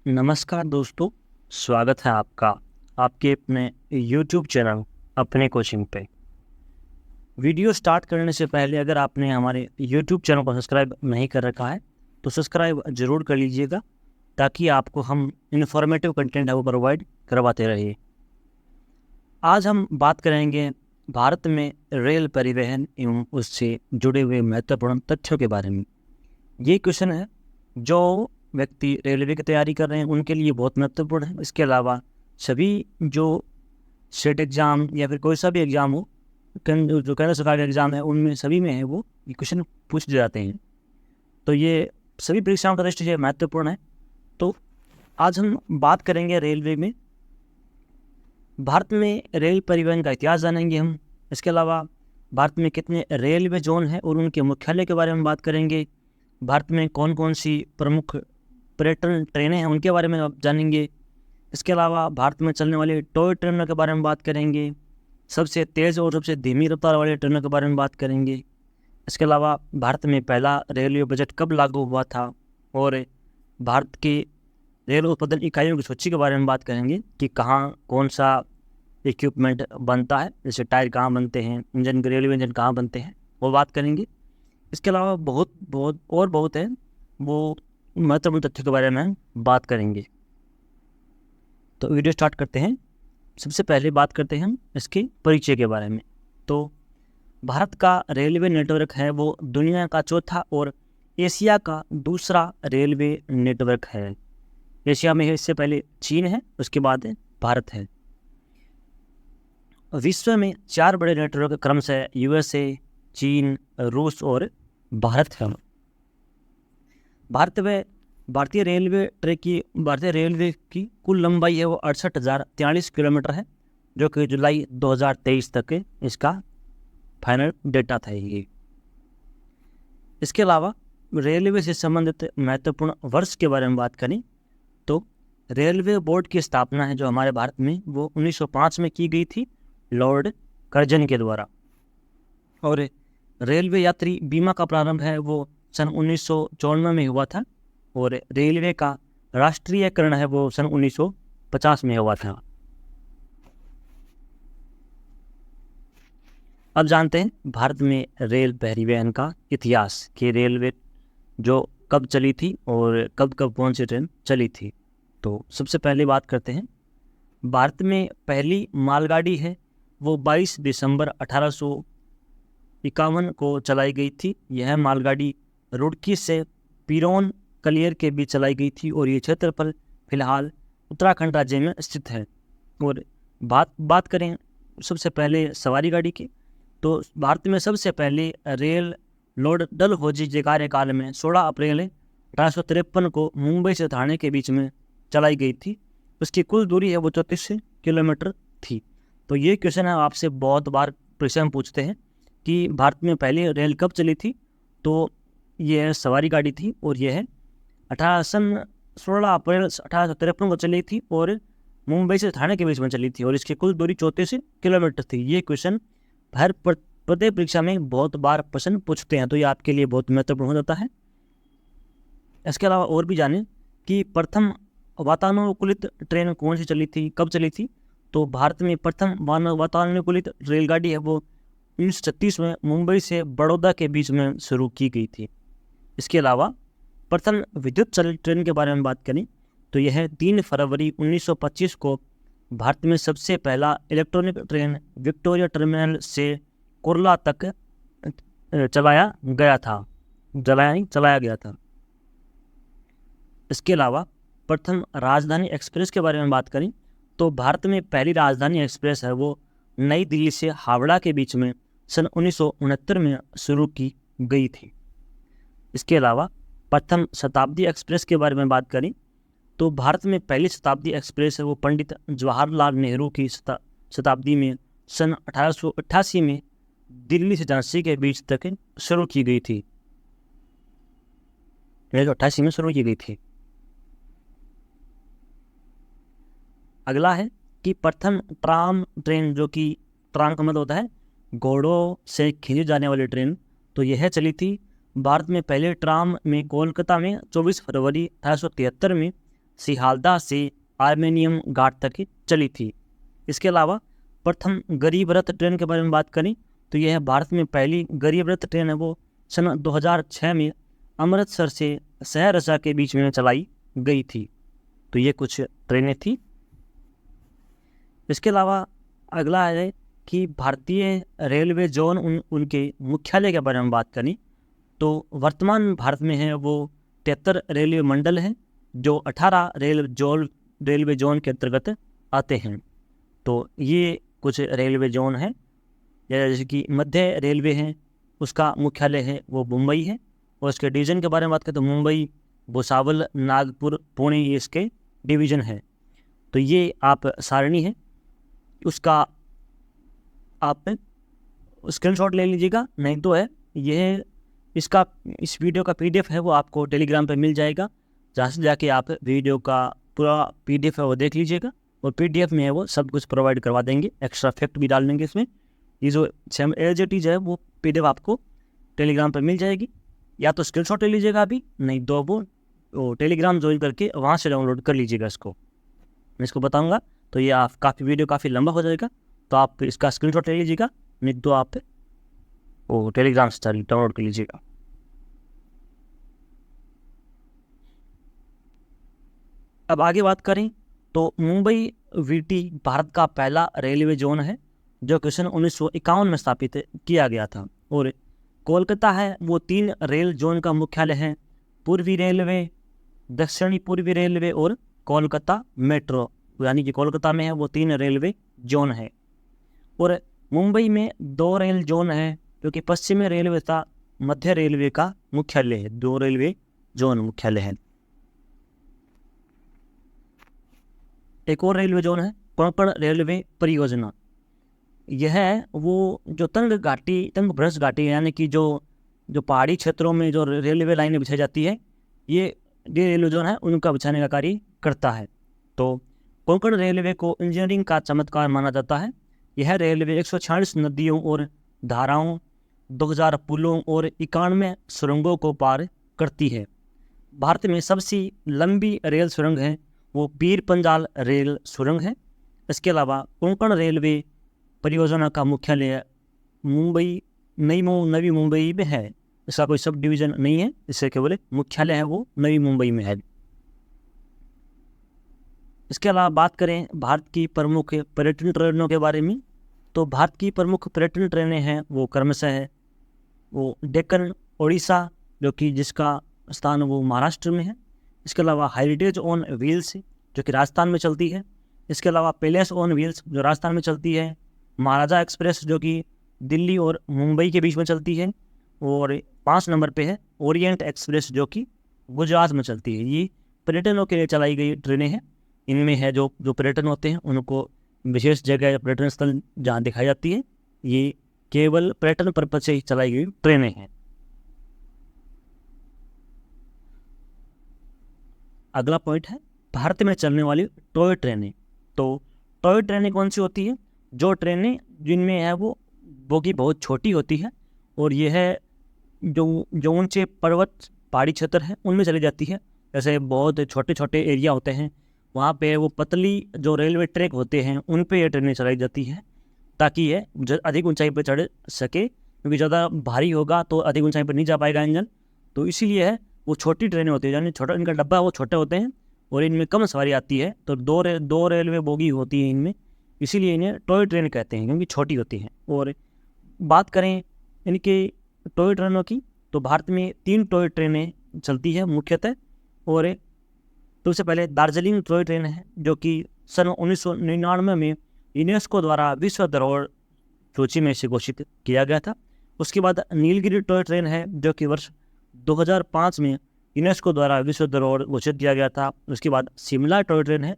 नमस्कार दोस्तों, स्वागत है आपका आपके अपने YouTube चैनल अपने कोचिंग पे। वीडियो स्टार्ट करने से पहले अगर आपने हमारे YouTube चैनल को सब्सक्राइब नहीं कर रखा है तो सब्सक्राइब ज़रूर कर लीजिएगा ताकि आपको हम इन्फॉर्मेटिव कंटेंट है वो प्रोवाइड करवाते रहिए। आज हम बात करेंगे भारत में रेल परिवहन एवं उससे जुड़े हुए महत्वपूर्ण तथ्यों के बारे में। ये क्वेश्चन है जो व्यक्ति रेलवे की तैयारी कर रहे हैं उनके लिए बहुत महत्वपूर्ण है। इसके अलावा सभी जो स्टेट एग्ज़ाम या फिर कोई सा भी एग्ज़ाम हो, जो केंद्र सरकार का एग्ज़ाम है उनमें सभी में है वो ये क्वेश्चन पूछ जाते हैं। तो ये सभी परीक्षाओं का दृष्टि से महत्वपूर्ण है। तो आज हम बात करेंगे रेलवे में, भारत में रेल परिवहन का इतिहास जानेंगे हम। इसके अलावा भारत में कितने रेलवे जोन हैं और उनके मुख्यालय के बारे में बात करेंगे। भारत में कौन कौन सी प्रमुख पर्यटन ट्रेनें हैं उनके बारे में आप जानेंगे। इसके अलावा भारत में चलने वाली टॉय ट्रेनों के बारे में बात करेंगे। सबसे तेज़ और सबसे धीमी रफ्तार वाली ट्रेनों के बारे में बात करेंगे। इसके अलावा भारत में पहला रेलवे बजट कब लागू हुआ था और भारत की रेल उत्पादन इकाइयों की सूची के बारे में बात करेंगे कि कहाँ कौन सा इक्विपमेंट बनता है, जैसे टायर कहाँ बनते हैं, इंजन रेलवे इंजन कहाँ बनते हैं, वो बात करेंगे। इसके अलावा बहुत है वो महत्वपूर्ण तथ्यों के बारे में हम बात करेंगे। तो वीडियो स्टार्ट करते हैं। सबसे पहले बात करते हैं हम इसके परिचय के बारे में। तो भारत का रेलवे नेटवर्क है वो दुनिया का चौथा और एशिया का दूसरा रेलवे नेटवर्क है। एशिया में है, इससे पहले चीन है, उसके बाद भारत है। विश्व में 4 बड़े नेटवर्क क्रमशः यूएसए, चीन, रूस और भारत है। भारतीय रेलवे की कुल लंबाई है वो 68,043 किलोमीटर है, जो कि जुलाई 2023 तक इसका फाइनल डेटा था ये। इसके अलावा रेलवे से संबंधित महत्वपूर्ण वर्ष के बारे में बात करें तो रेलवे बोर्ड की स्थापना है जो हमारे भारत में वो 1905 में की गई थी लॉर्ड कर्जन के द्वारा। और रेलवे यात्री बीमा का प्रारंभ है वो सन 1954 में हुआ था और रेलवे का राष्ट्रीयकरण है वो सन 1950 में हुआ था। अब जानते हैं भारत में रेल परिवहन का इतिहास कि रेलवे जो कब चली थी और कब कब कौन सी ट्रेन चली थी। तो सबसे पहले बात करते हैं, भारत में पहली मालगाड़ी है वो 22 दिसंबर 1851 को चलाई गई थी। यह मालगाड़ी रुड़की से पिरोन कलियर के बीच चलाई गई थी और ये क्षेत्रफल फिलहाल उत्तराखंड राज्य में स्थित है। और बात करें सबसे पहले सवारी गाड़ी की, तो भारत में सबसे पहले रेल लॉर्ड डलहौजी के कार्यकाल में 16 अप्रैल 1853 को मुंबई से ठाणे के बीच में चलाई गई थी। उसकी कुल दूरी है वो 34 किलोमीटर थी। तो ये क्वेश्चन है आपसे बहुत बार प्रश्न पूछते हैं कि भारत में पहली रेल कब चली थी। तो ये सवारी गाड़ी थी और यह है 16 अप्रैल 1853 को चली थी और मुंबई से ठाणे के बीच में चली थी और इसकी कुल दूरी 34 किलोमीटर थी। ये क्वेश्चन हर प्रत्येक परीक्षा में बहुत बार प्रश्न पूछते हैं, तो ये आपके लिए बहुत महत्वपूर्ण हो जाता है। इसके अलावा और भी जानें कि प्रथम वातानुकूलित ट्रेन कौन सी चली थी, कब चली थी। तो भारत में प्रथम वातानुकूलित रेलगाड़ी है वो 1936 में मुंबई से बड़ौदा के बीच में शुरू की गई थी। इसके अलावा प्रथम विद्युत चालित ट्रेन के बारे में बात करें तो यह 3 फरवरी 1925 को भारत में सबसे पहला इलेक्ट्रॉनिक ट्रेन विक्टोरिया टर्मिनल से कुर्ला तक चलाया गया था। इसके अलावा प्रथम राजधानी एक्सप्रेस के बारे में बात करें तो भारत में पहली राजधानी एक्सप्रेस है वो नई दिल्ली से हावड़ा के बीच में सन 1969 में शुरू की गई थी। इसके अलावा प्रथम शताब्दी एक्सप्रेस के बारे में बात करें तो भारत में पहली शताब्दी एक्सप्रेस है वो पंडित जवाहरलाल नेहरू की शताब्दी में सन 1888 में दिल्ली से झांसी के बीच तक शुरू की गई थी। 1988 में शुरू की गई थी। अगला है कि प्रथम ट्राम ट्रेन, जो कि ट्राम का मतलब होता है घोड़ों से खींची जाने वाली ट्रेन, तो यह चली थी भारत में पहले ट्राम में कोलकाता में 24 फरवरी 1873 में सिहाल्दा से आर्मेनियम घाट तक चली थी। इसके अलावा प्रथम गरीब रथ ट्रेन के बारे में बात करें तो यह भारत में पहली गरीब रथ ट्रेन है वो सन 2006 में अमृतसर से सहरसा के बीच में चलाई गई थी। तो ये कुछ ट्रेनें थी। इसके अलावा अगला है कि भारतीय रेलवे जोन उनके मुख्यालय के बारे में बात करें तो वर्तमान भारत में है वो 73 रेलवे मंडल हैं जो 18 रेलवे जोन के अंतर्गत आते हैं। तो ये कुछ रेलवे जोन हैं। जैसे कि मध्य रेलवे है, उसका मुख्यालय है वो मुंबई है, और उसके डिवीज़न के बारे में बात करें तो मुंबई, भुसावल, नागपुर, पुणे ये इसके डिवीज़न है। तो ये आप सारणी है, उसका आप स्क्रीनशॉट ले लीजिएगा। नहीं तो है यह इस वीडियो का PDF है वो आपको टेलीग्राम पे मिल जाएगा, जहाँ से जाके आप वीडियो का पूरा PDF है वो देख लीजिएगा, और PDF में है वो सब कुछ प्रोवाइड करवा देंगे, एक्स्ट्रा फैक्ट भी डाल देंगे इसमें। ये जो सेम एज इट इज है वो PDF आपको टेलीग्राम पर मिल जाएगी। या तो स्क्रीनशॉट ले लीजिएगा अभी, नहीं तो वो टेलीग्राम ज्वाइन करके वहाँ से डाउनलोड कर लीजिएगा इसको। मैं इसको बताऊँगा तो ये आप वीडियो काफ़ी लंबा हो जाएगा, तो आप इसका स्क्रीनशॉट ले लीजिएगा, नहीं तो आप वो टेलीग्राम से डाउनलोड कर लीजिएगा। अब आगे बात करें तो मुंबई VT भारत का पहला रेलवे जोन है जो कि सन 1951 में स्थापित किया गया था। और कोलकाता है वो 3 रेल जोन का मुख्यालय है, पूर्वी रेलवे, दक्षिणी पूर्वी रेलवे और कोलकाता मेट्रो। यानी कि कोलकाता में है वो 3 रेलवे जोन है। और मुंबई में 2 रेल जोन है जो कि पश्चिमी रेलवे तथा मध्य रेलवे का मुख्यालय है। 2 रेलवे जोन मुख्यालय है। एक और रेलवे जोन है कोंकण रेलवे परियोजना। यह वो जो तंग भ्रष्ट घाटी यानी कि जो पहाड़ी क्षेत्रों में जो रेलवे लाइनें बिछाई जाती है, ये रेलवे जोन है उनका बिछाने का कार्य करता है। तो कोंकण रेलवे को इंजीनियरिंग का चमत्कार माना जाता है। यह रेलवे 146 नदियों और धाराओं, 2000 पुलों और 91 सुरंगों को पार करती है। भारत में सबसे लंबी रेल सुरंग है वो पीर पंजाल रेल सुरंग है। इसके अलावा कोंकण रेलवे परियोजना का मुख्यालय नई मुंबई में है। इसका कोई सब डिवीज़न नहीं है, इससे केवल मुख्यालय है वो नई मुंबई में है। इसके अलावा बात करें भारत की प्रमुख पर्यटन ट्रेनों के बारे में, तो भारत की प्रमुख पर्यटन ट्रेनें हैं वो क्रमशः है वो डेक्कन ओडिशा जो कि जिसका स्थान वो महाराष्ट्र में है। इसके अलावा हेरिटेज ऑन व्हील्स जो कि राजस्थान में चलती है। इसके अलावा पैलेस ऑन व्हील्स जो राजस्थान में चलती है। महाराजा एक्सप्रेस जो कि दिल्ली और मुंबई के बीच में चलती है। और 5 नंबर पे है ओरिएंट एक्सप्रेस जो कि गुजरात में चलती है। ये पर्यटनों के लिए चलाई गई ट्रेनें हैं। इनमें है जो पर्यटन होते हैं उनको विशेष जगह पर्यटन स्थल जहाँ दिखाई जाती है, ये केवल पर्यटन पर्पज से ही चलाई गई ट्रेनें हैं। अगला पॉइंट है भारत में चलने वाली टॉय ट्रेनें। तो टॉय ट्रेनें कौन सी होती है? जो ट्रेनें जिनमें है वो बोगी बहुत छोटी होती है और यह है जो ऊंचे पर्वत पहाड़ी क्षेत्र है उनमें चली जाती है। जैसे बहुत छोटे छोटे एरिया होते हैं वहाँ पे वो पतली जो रेलवे ट्रैक होते हैं उन पे ये ट्रेनें चलाई जाती है ताकि ये अधिक ऊंचाई पर चढ़ सके, क्योंकि ज़्यादा भारी होगा तो अधिक ऊंचाई पर नहीं जा पाएगा इंजन। तो इसीलिए है वो छोटी ट्रेनें होती है, यानी छोटा इनका डब्बा वो छोटे होते हैं और इनमें कम सवारी आती है। तो दो रेलवे बोगी होती है इनमें, इसीलिए इन्हें टॉय ट्रेन कहते हैं क्योंकि छोटी होती हैं। और बात करें इनके टॉय ट्रेनों की तो भारत में 3 टॉय ट्रेनें चलती है मुख्यतः। और तो उससे पहले दार्जिलिंग टॉय ट्रेन है जो कि सन 1999 में यूनेस्को द्वारा विश्व धरोहर सूची में से घोषित किया गया था। उसके बाद नीलगिरी टॉय ट्रेन है जो कि वर्ष 2005 में यूनेस्को द्वारा विश्व धरोहर घोषित किया गया था। उसके बाद शिमला टॉय ट्रेन है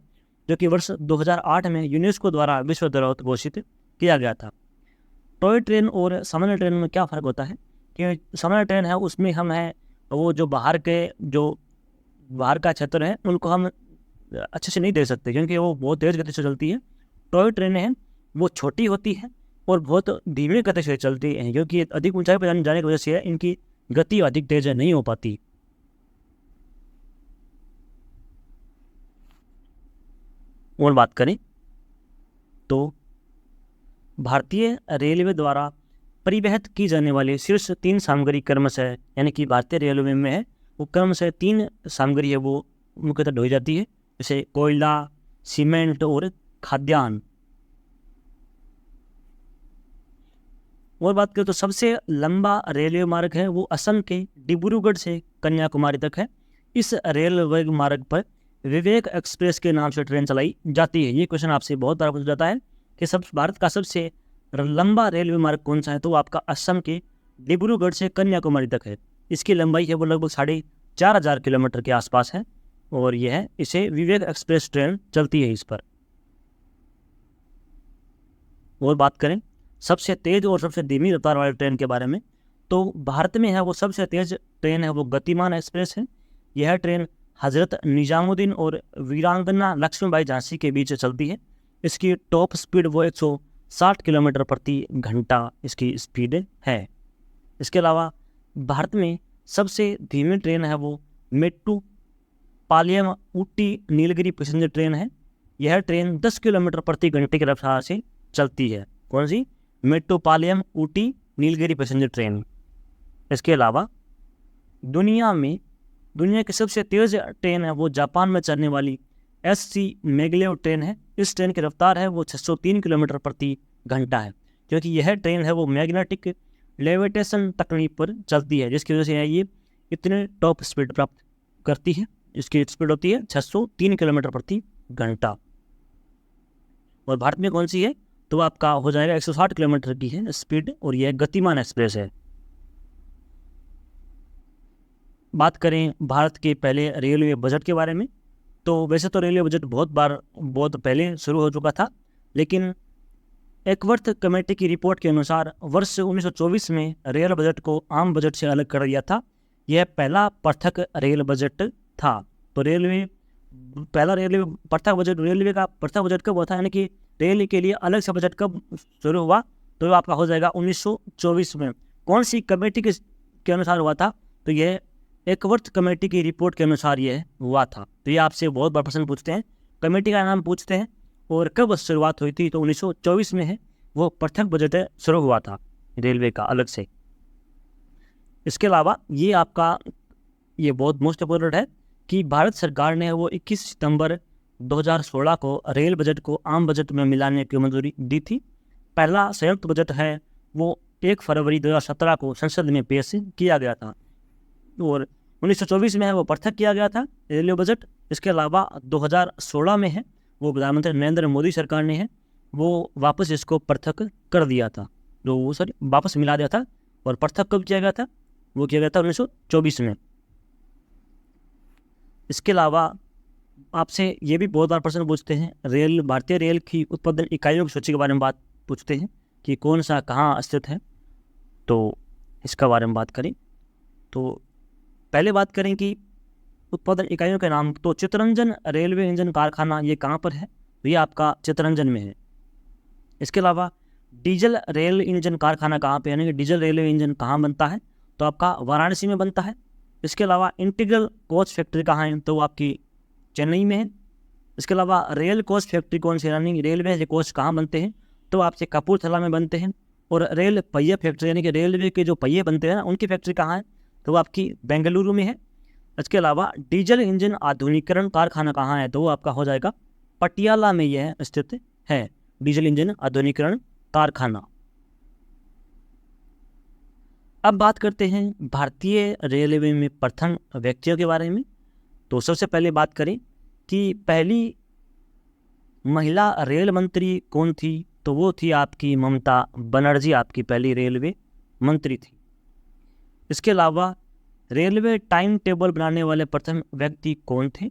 जो कि वर्ष 2008 में यूनेस्को द्वारा विश्व धरोहर घोषित किया गया था। टॉय ट्रेन और सामान्य ट्रेन में क्या फ़र्क होता है कि सामान्य ट्रेन है उसमें हम है वो जो बाहर का क्षेत्र है उनको हम अच्छे से नहीं दे सकते क्योंकि वो बहुत तेज़ गति से चलती है। टॉय ट्रेनें हैं वो छोटी होती हैं और बहुत धीमी गति से चलती हैं क्योंकि अधिक ऊंचाई पर जाने की वजह से इनकी गति अधिक तेज नहीं हो पाती। और बात करें तो भारतीय रेलवे द्वारा परिवहन की जाने वाली शीर्ष 3 सामग्री क्रमशः, यानी कि भारतीय रेलवे में है वो क्रमशः 3 सामग्री है वो मुख्यतः ढोई जाती है, जैसे कोयला, सीमेंट और खाद्यान्न। और बात करें तो सबसे लंबा रेलवे मार्ग है वो असम के डिब्रूगढ़ से कन्याकुमारी तक है। इस रेलवे मार्ग पर विवेक एक्सप्रेस के नाम से ट्रेन चलाई जाती है। ये क्वेश्चन आपसे बहुत बार पूछा जाता है कि भारत का सबसे लंबा रेलवे मार्ग कौन सा है, तो आपका असम के डिब्रूगढ़ से कन्याकुमारी तक है। इसकी लंबाई है वो लगभग 4,500 किलोमीटर के आसपास है और यह है इसे विवेक एक्सप्रेस ट्रेन चलती है इस पर। और बात करें सबसे तेज और सबसे धीमी रफ्तार वाली ट्रेन के बारे में, तो भारत में है वो सबसे तेज ट्रेन है वो गतिमान एक्सप्रेस है। यह ट्रेन हजरत निजामुद्दीन और वीरांगना लक्ष्मीबाई झांसी के बीच चलती है। इसकी टॉप स्पीड वो 160 किलोमीटर प्रति घंटा इसकी स्पीड है। इसके अलावा भारत में सबसे धीमी ट्रेन है वो मेट्टुपालयम ऊटी नीलगिरी पैसेंजर ट्रेन है। यह ट्रेन 10 किलोमीटर प्रति घंटे की रफ्तार से चलती है। कौन सी? Mettupalayam Ooty Nilgiri passenger train. इसके अलावा दुनिया की सबसे तेज ट्रेन है वो जापान में चलने वाली SC मैगलेव ट्रेन है। इस ट्रेन की रफ्तार है वो 603 किलोमीटर प्रति घंटा है, क्योंकि यह ट्रेन है वो मैग्नेटिक लेविटेशन तकनीक पर चलती है, जिसकी वजह से ये इतने टॉप स्पीड प्राप्त करती है। इसकी स्पीड होती है 603 किलोमीटर प्रति घंटा। और भारत में कौन सी है, तो आपका हो जाएगा 160 किलोमीटर की है स्पीड और यह गतिमान एक्सप्रेस है। बात करें भारत के पहले रेलवे बजट के बारे में, तो वैसे तो रेलवे बजट बहुत पहले शुरू हो चुका था, लेकिन एकवर्थ कमेटी की रिपोर्ट के अनुसार वर्ष 1924 में रेल बजट को आम बजट से अलग कर दिया था। यह पहला पृथक रेल बजट था। तो रेलवे का पृथक बजट कब हुआ था, यानी कि रेल के लिए अलग से बजट कब शुरू हुआ, तो आपका हो जाएगा 1924 में। कौन सी कमेटी के अनुसार हुआ था, तो यह एकवर्थ कमेटी की रिपोर्ट के अनुसार यह हुआ था। तो ये आपसे बहुत बार प्रश्न पूछते हैं, कमेटी का नाम पूछते हैं और कब शुरुआत हुई थी, तो 1924 में है वो पृथक बजट शुरू हुआ था रेलवे का अलग से। इसके अलावा ये बहुत मोस्ट इम्पोर्टेंट है कि भारत सरकार ने वो 21 सितंबर 2016 को रेल बजट को आम बजट में मिलाने की मंजूरी दी थी। पहला संयुक्त बजट है वो 1 फरवरी 2017 को संसद में पेश किया गया था और 1924 में है वो पृथक किया गया था रेलवे बजट। इसके अलावा 2016 में है वो प्रधानमंत्री नरेंद्र मोदी सरकार ने है वो वापस इसको पृथक कर दिया था, वापस मिला दिया था। और पृथक कब किया गया था, वो किया गया था 1924 में। इसके अलावा आपसे ये भी बहुत बार प्रश्न पूछते हैं, भारतीय रेल की उत्पादन इकाइयों की सूची के बारे में बात पूछते हैं कि कौन सा कहाँ स्थित है, तो इसका बारे में बात करें तो पहले बात करें कि उत्पादन इकाइयों के नाम, तो चित्तरंजन रेलवे इंजन कारखाना ये कहाँ पर है, तो ये आपका चित्तरंजन में है। इसके अलावा डीजल रेल इंजन कारखाना कहाँ पे, यानी कि डीजल रेलवे इंजन कहाँ बनता है, तो आपका वाराणसी में बनता है। इसके अलावा इंटीग्रल कोच फैक्ट्री कहाँ है, तो वो आपकी चेन्नई में है। इसके अलावा रेल कोच फैक्ट्री कौन सी, यानी रेलवे के कोच कहाँ बनते हैं, तो आपसे कपूरथला में बनते हैं। और रेल पहिया फैक्ट्री, यानी कि रेलवे के जो पहिए बनते हैं ना, उनकी फैक्ट्री कहाँ है, तो वो आपकी बेंगलुरु में है। इसके अलावा डीजल इंजन आधुनिकीकरण कारखाना कहाँ है, तो वो आपका हो जाएगा पटियाला में यह स्थित है, डीजल इंजन आधुनिकीकरण कारखाना। अब बात करते हैं भारतीय रेलवे में प्रथम व्यक्तियों के बारे में। तो सबसे पहले बात करें कि पहली महिला रेल मंत्री कौन थी, तो वो थी आपकी ममता बनर्जी, आपकी पहली रेलवे मंत्री थी। इसके अलावा रेलवे टाइम टेबल बनाने वाले प्रथम व्यक्ति कौन थे,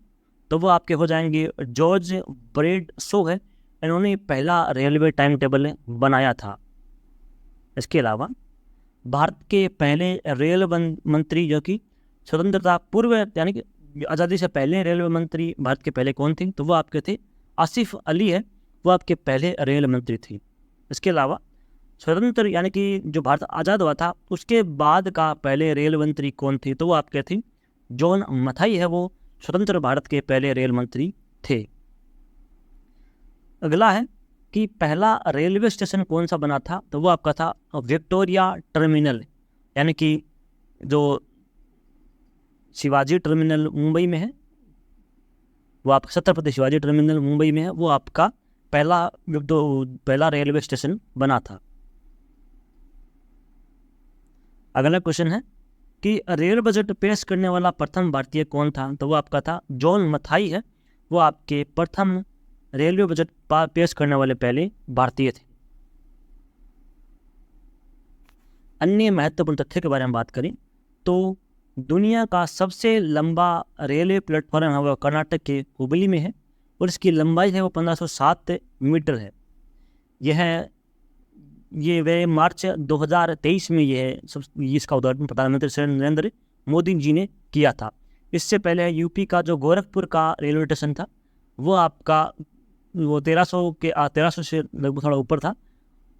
तो वो आपके हो जाएंगे जॉर्ज ब्रेडशो है, इन्होंने पहला रेलवे टाइम टेबल बनाया था। इसके अलावा भारत के पहले रेल मंत्री जो कि स्वतंत्रता पूर्व, यानी कि आज़ादी से पहले रेलवे मंत्री भारत के पहले कौन थे, तो वो आपके थे आसिफ अली है, वो आपके पहले रेल मंत्री थी। इसके अलावा स्वतंत्र, यानी कि जो भारत आज़ाद हुआ था उसके बाद का पहले रेल मंत्री कौन थे, तो वो आपके थे जॉन मथाई है, वो स्वतंत्र भारत के पहले रेल मंत्री थे। अगला है कि पहला रेलवे स्टेशन कौन सा बना था, तो वो आपका था विक्टोरिया टर्मिनल, यानी कि जो शिवाजी टर्मिनल मुंबई में है, वो आपका छत्रपति शिवाजी टर्मिनल मुंबई में है, वो आपका पहला रेलवे स्टेशन बना था। अगला क्वेश्चन है कि रेल बजट पेश करने वाला प्रथम भारतीय कौन था, तो वो आपका था जॉन मथाई है, वो आपके प्रथम रेलवे बजट पेश करने वाले पहले भारतीय थे। अन्य महत्वपूर्ण तथ्य के बारे में बात करें तो दुनिया का सबसे लंबा रेलवे प्लेटफॉर्म है वो कर्नाटक के हुबली में है, और इसकी लंबाई है वो 1507 मीटर है। ये वे मार्च 2023 में इसका उद्घाटन प्रधानमंत्री श्री नरेंद्र मोदी जी ने किया था। इससे पहले यूपी का जो गोरखपुर का रेलवे स्टेशन था वो आपका 1300 से लगभग थोड़ा ऊपर था,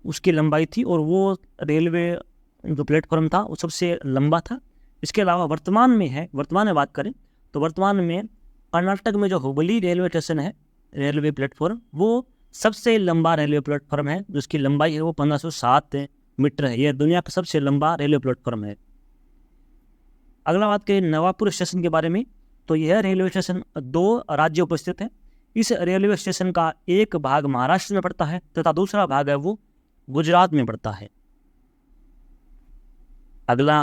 उसकी लंबाई थी, और वो रेलवे जो प्लेटफॉर्म था वो सबसे लंबा था। इसके अलावा वर्तमान में बात करें तो वर्तमान में कर्नाटक में जो हुबली रेलवे स्टेशन है, रेलवे प्लेटफॉर्म, वो सबसे लंबा रेलवे प्लेटफॉर्म है, जिसकी लंबाई है वो 1507 मीटर है। यह दुनिया का सबसे लंबा रेलवे प्लेटफॉर्म है। अगला बात करें नवापुर स्टेशन के बारे में, तो यह रेलवे स्टेशन 2 राज्यों पर स्थित है। इस रेलवे स्टेशन का एक भाग महाराष्ट्र में पड़ता है तथा दूसरा भाग है वो गुजरात में पड़ता है। अगला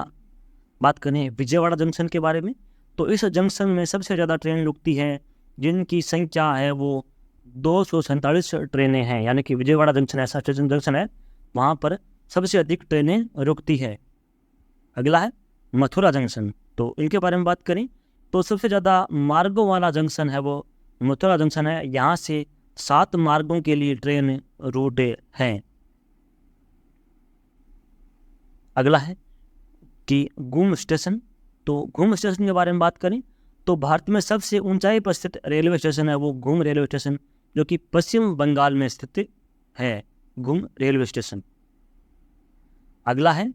बात करें विजयवाड़ा जंक्शन के बारे में, तो इस जंक्शन में सबसे ज़्यादा ट्रेन रुकती है, जिनकी संख्या है वो 247 ट्रेनें हैं, यानी कि विजयवाड़ा जंक्शन ऐसा जंक्शन है वहाँ पर सबसे अधिक ट्रेनें रुकती है। अगला है मथुरा जंक्शन, तो इनके बारे में बात करें तो सबसे ज़्यादा मार्गों वाला जंक्शन है वो मथुरा जंक्शन है। यहाँ से 7 मार्गों के लिए ट्रेन रूट हैं। अगला है कि घूम स्टेशन, तो घूम स्टेशन के बारे में बात करें तो भारत में सबसे ऊंचाई पर स्थित रेलवे स्टेशन है वो घूम रेलवे स्टेशन, जो कि पश्चिम बंगाल में स्थित है, घूम रेलवे स्टेशन। अगला है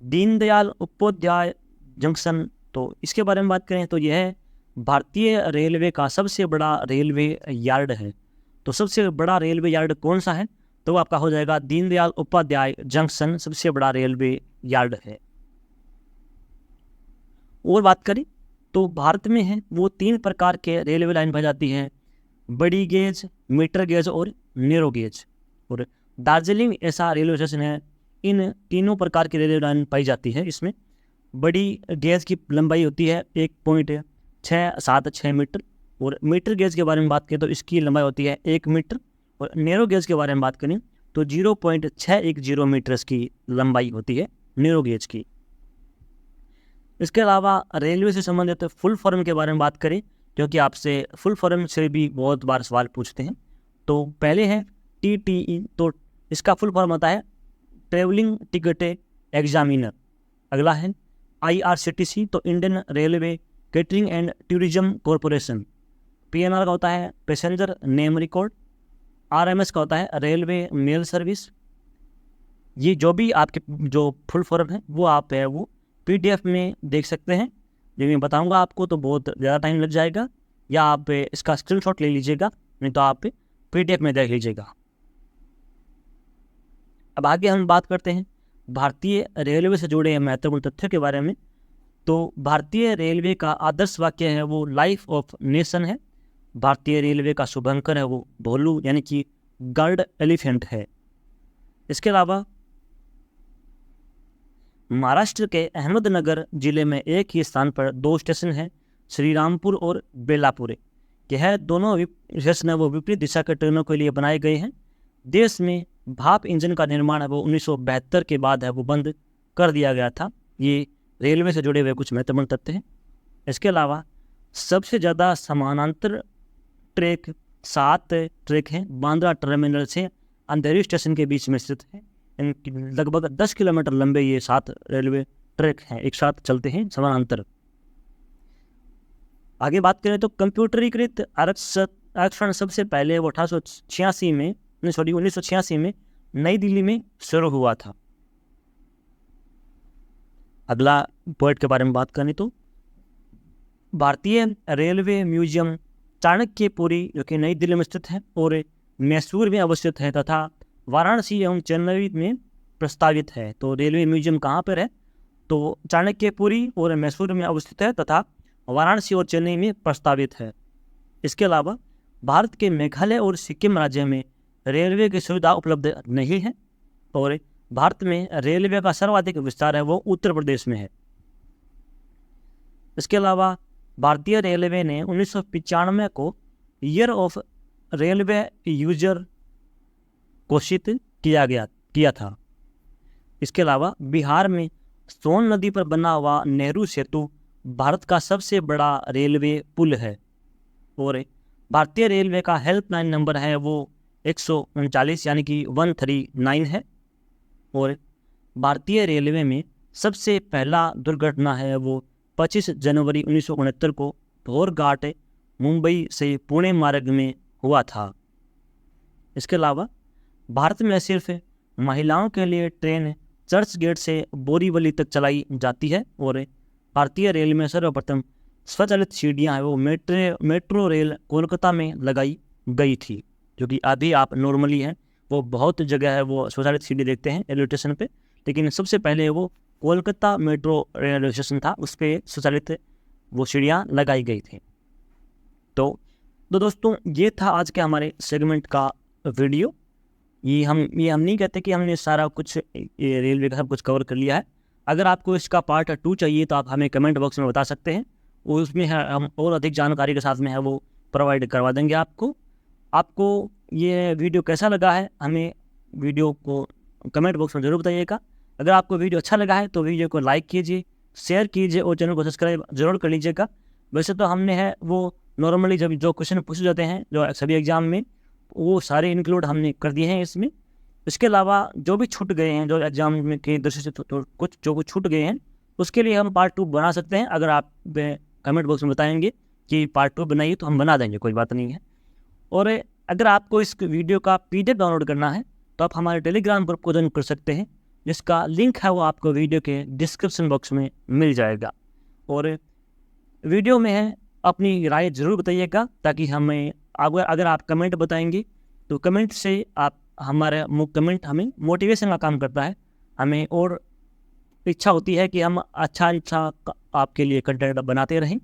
दीनदयाल उपाध्याय जंक्शन, तो इसके बारे में बात करें तो यह भारतीय रेलवे का सबसे बड़ा रेलवे यार्ड है। तो सबसे बड़ा रेलवे यार्ड कौन सा है, तो वो आपका हो जाएगा दीनदयाल उपाध्याय जंक्शन, सबसे बड़ा रेलवे यार्ड है। और बात करें तो भारत में है वो 3 प्रकार के रेलवे लाइन पाई जाती हैं, बड़ी गेज, मीटर गेज और नैरो गेज। और दार्जिलिंग ऐसा रेलवे स्टेशन है, इन तीनों प्रकार की रेलवे लाइन पाई जाती है। इसमें बड़ी गेज की लंबाई होती है 1.676 मीटर, और मीटर गेज के बारे में बात करें तो इसकी लंबाई होती है 1 मीटर, और नैरो गेज के बारे में बात करें तो 0.610 मीटर्स की लंबाई होती है नैरो गेज की। इसके अलावा रेलवे से संबंधित फुल फॉर्म के बारे में बात करें, क्योंकि आपसे फुल फॉर्म से भी बहुत बार सवाल पूछते हैं। तो पहले है TTE, तो इसका फुल फॉर्म होता है ट्रेवलिंग टिकट एग्जामिनर। अगला है IRCTC, तो Indian railway catering and tourism corporation. PNR का होता है पैसेंजर नेम रिकॉर्ड। RMS का होता है रेलवे मेल सर्विस। ये जो भी आपके जो फुल फॉर्म है वो आप है वो PDF में देख सकते हैं। जो मैं बताऊंगा आपको तो बहुत ज़्यादा टाइम लग जाएगा, या आप इसका स्क्रीनशॉट ले लीजिएगा, नहीं तो आप PDF में देख लीजिएगा। अब आगे हम बात करते हैं भारतीय रेलवे से जुड़े महत्वपूर्ण तथ्यों के बारे में। तो भारतीय रेलवे का आदर्श वाक्य है वो लाइफ ऑफ नेशन है। भारतीय रेलवे का शुभंकर है वो भोलू, यानी कि गार्ड एलिफेंट है। इसके अलावा महाराष्ट्र के अहमदनगर जिले में एक ही स्थान पर 2 स्टेशन हैं, श्रीरामपुर और बेलापुर। यह दोनों स्टेशन है वो विपरीत दिशा के ट्रेनों के लिए बनाए गए हैं। देश में भाप इंजन का निर्माण है वो 1972 के बाद है वो बंद कर दिया गया था। ये रेलवे से जुड़े हुए कुछ महत्वपूर्ण तथ्य हैं। इसके अलावा सबसे ज़्यादा समानांतर ट्रैक 7 ट्रैक हैं, बांद्रा टर्मिनल से अंधेरी स्टेशन के बीच में स्थित है। लगभग 10 किलोमीटर लंबे ये 7 रेलवे ट्रैक हैं, एक साथ चलते हैं समानांतर। आगे बात करें तो कंप्यूटरीकृत आरक्षण सबसे पहले वो 1986 में नई दिल्ली में शुरू हुआ था। अगला पॉइंट के बारे में बात करें तो भारतीय रेलवे म्यूजियम चाणक्यपुरी, जो कि नई दिल्ली में स्थित है, और मैसूर में अवस्थित है तथा वाराणसी एवं चेन्नई में प्रस्तावित है। तो रेलवे म्यूजियम कहाँ पर है? तो चाणक्यपुरी और मैसूर में अवस्थित है तथा वाराणसी और चेन्नई में प्रस्तावित है। इसके अलावा भारत के मेघालय और सिक्किम राज्य में रेलवे की सुविधा उपलब्ध नहीं है और भारत में रेलवे का सर्वाधिक विस्तार है वो उत्तर प्रदेश में है। इसके अलावा भारतीय रेलवे ने 1995 को ईयर ऑफ रेलवे यूजर घोषित किया था। इसके अलावा बिहार में सोन नदी पर बना हुआ नेहरू सेतु भारत का सबसे बड़ा रेलवे पुल है और भारतीय रेलवे का हेल्पलाइन नंबर है वो 139 यानी कि 139 है और भारतीय रेलवे में सबसे पहला दुर्घटना है वो 25 जनवरी 1969 को भोरघाट मुंबई से पुणे मार्ग में हुआ था। इसके अलावा भारत में सिर्फ महिलाओं के लिए ट्रेन चर्च गेट से बोरीवली तक चलाई जाती है और भारतीय रेल में सर्वप्रथम स्वचालित सीढ़ियाँ हैं वो मेट्रो रेल कोलकाता में लगाई गई थी, जो कि अभी आप नॉर्मली हैं वो बहुत जगह है वो स्वचालित सीढ़ी देखते हैं रेलवे स्टेशन पे, लेकिन सबसे पहले वो कोलकाता मेट्रो रेलवे स्टेशन था, उस पर स्वचालित वो सीढ़ियाँ लगाई गई थी। तो दोस्तों ये था आज के हमारे सेगमेंट का वीडियो। ये हम नहीं कहते कि हमने सारा कुछ रेलवे का सब कुछ कवर कर लिया है। अगर आपको इसका पार्ट 2 चाहिए तो आप हमें कमेंट बॉक्स में बता सकते हैं, उसमें हम और अधिक जानकारी के साथ में है वो प्रोवाइड करवा देंगे आपको ये वीडियो कैसा लगा है हमें वीडियो को कमेंट बॉक्स में ज़रूर बताइएगा। अगर आपको वीडियो अच्छा लगा है तो वीडियो को लाइक कीजिए, शेयर कीजिए और चैनल को सब्सक्राइब जरूर कर लीजिएगा। वैसे तो हमने है वो नॉर्मली जब जो क्वेश्चन पूछे जाते हैं जो सभी एग्जाम में वो सारे इंक्लूड हमने कर दिए हैं इसमें। इसके अलावा जो भी छूट गए हैं जो एग्जाम में की दृष्टि से तो कुछ छूट गए हैं उसके लिए हम पार्ट 2 बना सकते हैं। अगर आप कमेंट बॉक्स में बताएंगे कि पार्ट 2 बनाइए तो हम बना देंगे, कोई बात नहीं है। और अगर आपको इस वीडियो का PDF डाउनलोड करना है तो आप हमारे टेलीग्राम ग्रुप को ज्वाइन कर सकते हैं, जिसका लिंक है वो आपको वीडियो के डिस्क्रिप्शन बॉक्स में मिल जाएगा। और वीडियो में है अपनी राय ज़रूर बताइएगा ताकि हमें अगर आप कमेंट बताएंगे तो कमेंट से कमेंट हमें मोटिवेशन का काम करता है, हमें और इच्छा होती है कि हम अच्छा आपके लिए कंटेंट बनाते रहें।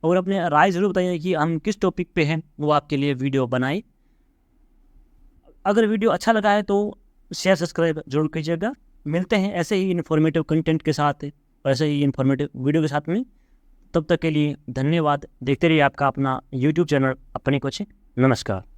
और अपने राय ज़रूर बताइए कि हम किस टॉपिक पे हैं वो आपके लिए वीडियो बनाएं। अगर वीडियो अच्छा लगा है तो शेयर सब्सक्राइब जरूर कीजिएगा। मिलते हैं ऐसे ही इन्फॉर्मेटिव कंटेंट के साथ, ऐसे ही इन्फॉर्मेटिव वीडियो के साथ में। तब तक के लिए धन्यवाद। देखते रहिए आपका अपना YouTube चैनल अपनी कोचिंग। नमस्कार।